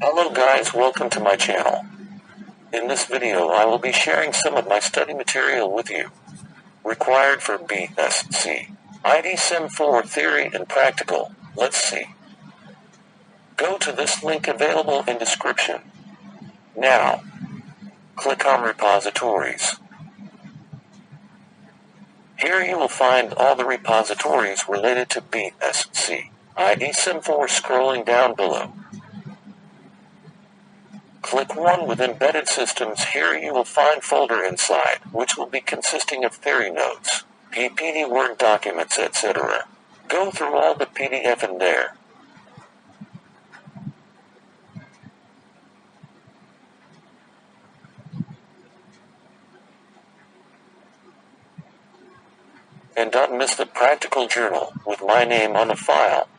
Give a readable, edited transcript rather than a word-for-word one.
Hello guys, welcome to my channel. In this video I will be sharing some of my study material with you. Required for B.S.C. IT Sem 4 Theory and Practical. Let's see. Go to this link available in description. Now, click on repositories. Here you will find all the repositories related to B.S.C. IT Sem 4 scrolling down below. Click one with Embedded Systems. Here you will find folder inside, which will be consisting of theory notes, PPT Word documents, etc. Go through all the PDF in there. And don't miss the practical journal, with my name on the file.